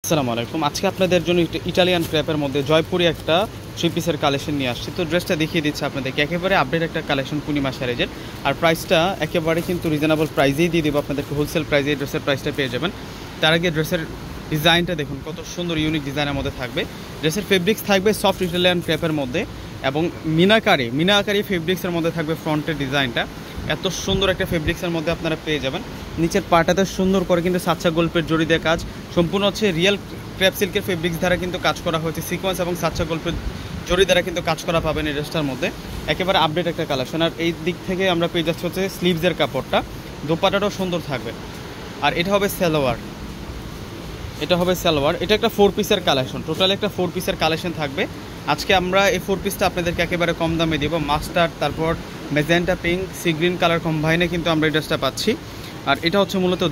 আসসালামু আলাইকুম। আজকে আপনাদের জন্য ইটালিয়ান ক্রেপের মধ্যে জয়পুরি একটা থ্রি পিসের কালেকশন নিয়ে আসছি। তো ড্রেসটা দেখিয়ে দিচ্ছে আপনাদেরকে, একেবারে আপডেট একটা কালেকশন পূর্ণিমা শাড়িজের। আর প্রাইসটা একেবারে কিন্তু রিজনেবল প্রাইসেই দিয়ে দেবো আপনাদেরকে, হোলসেল প্রাইসে ড্রেসের প্রাইসটা পেয়ে যাবেন। তার আগে ড্রেসের ডিজাইনটা দেখুন, কত সুন্দর ইউনিক ডিজাইনের মধ্যে থাকবে। ড্রেসের ফেব্রিক্স থাকবে সফট ইটালিয়ান ক্রেপের মধ্যে এবং মিনাকারি ফেব্রিক্সের মধ্যে থাকবে ফ্রন্টের ডিজাইনটা। এত সুন্দর একটা ফেব্রিক্সের মধ্যে আপনারা পেয়ে যাবেন। নিচের পাটাতে সুন্দর করে কিন্তু সাচ্চা গল্পের জড়ি দিয়ে কাজ, সম্পূর্ণ হচ্ছে রিয়েল ক্রেপ সিল্কের ফেব্রিক্স দ্বারা কিন্তু কাজ করা হয়েছে। সিকোয়েন্স এবং সাচ্চা গল্পের জড়ি দ্বারা কিন্তু কাজ করা পাবেন এই ড্রেসটার মধ্যে। একেবারে আপডেট একটা কালেকশন। আর এই দিক থেকে আমরা পেয়ে যাচ্ছি হচ্ছে স্লিভসের কাপড়টা, দোপাটাটাও সুন্দর থাকবে। আর এটা হবে সালোয়ার, এটা একটা 4 পিসের কালেকশন, টোটাল একটা 4 পিসের কালেকশন থাকবে। আজকে আমরা এই 4 পিসটা আপনাদেরকে একেবারে কম দামে দিব। মাস্টার্ড, তারপর magenta pink, sea green colour কম্বাইনে কিন্তু আমরা এই ড্রেসটা পাচ্ছি। আর এটা হচ্ছে মূলত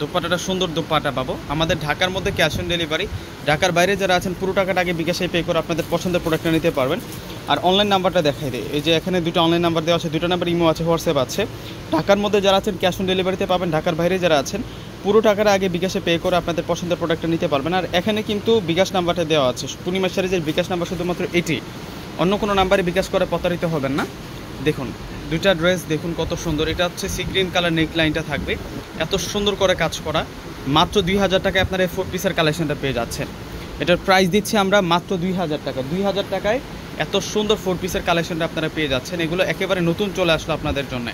দোপাট্টাটা সুন্দর দোপাট্টা পাবো। আমাদের ঢাকার মধ্যে ক্যাশ অন ডেলিভারি, ঢাকার বাইরে যারা আছেন পুরো টাকাটা আগে বিকাশে পে করে আপনাদের পছন্দের প্রোডাক্টটা নিতে পারবেন। আর অনলাইন নাম্বারটা দেখাই দিই, এই যে এখানে দুটো অনলাইন নাম্বার দেওয়া আছে, দুটো নাম্বার ইমো আছে, হোয়াটসঅ্যাপ আছে। ঢাকার মধ্যে যারা আছেন ক্যাশ অন ডেলিভারিতে পাবেন, ঢাকার বাইরে যারা আছেন পুরো টাকাটা আগে বিকাশে পে করে আপনাদের পছন্দের প্রোডাক্টটা নিতে পারবেন। আর এখানে কিন্তু বিকাশ নাম্বারটা দেওয়া আছে, পূর্ণিমা শাড়িজের বিকাশ নাম্বার শুধুমাত্র এটি, অন্য কোনো নাম্বারে বিকাশ করে প্রতারিত হবেন না। দেখুন দুইটা ড্রেস দেখুন কত সুন্দর। এটা হচ্ছে সি গ্রিন কালার নেক লাইনটা থাকবে, এত সুন্দর করে কাজ করা। মাত্র 2000 টাকায় আপনারা এই 4 পিসের কালেকশনটা পেয়ে যাচ্ছেন। এটার প্রাইস দিচ্ছি আমরা মাত্র 2000 টাকা। 2000 টাকায় এত সুন্দর 4 পিসের কালেকশনটা আপনারা পেয়ে যাচ্ছেন। এগুলো একেবারে নতুন চলে আসলো আপনাদের জন্য,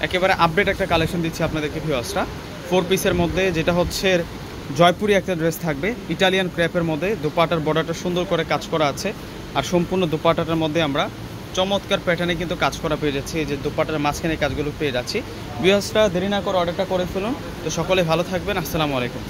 একেবারে আপডেট একটা কালেকশন দিচ্ছি আপনাদেরকে ভিউয়ার্সরা। 4 পিসের মধ্যে যেটা হচ্ছে জয়পুরি একটা ড্রেস থাকবে ইটালিয়ান ক্র্যাপের মধ্যে, দোপাটার বর্ডারটা সুন্দর করে কাজ করা আছে। আর সম্পূর্ণ দোপাটাটার মধ্যে আমরা চমৎকার প্যাটার্নে কিন্তু কাজ করা পেয়ে যাচ্ছি, এই যে দোপাটার মাঝখানে কাজগুলো পেয়ে যাচ্ছি। ভিউয়ার্সরা দেরি না করে অর্ডারটা করে ফেলুন। তো সকলে ভালো থাকবেন, আসসালামু আলাইকুম।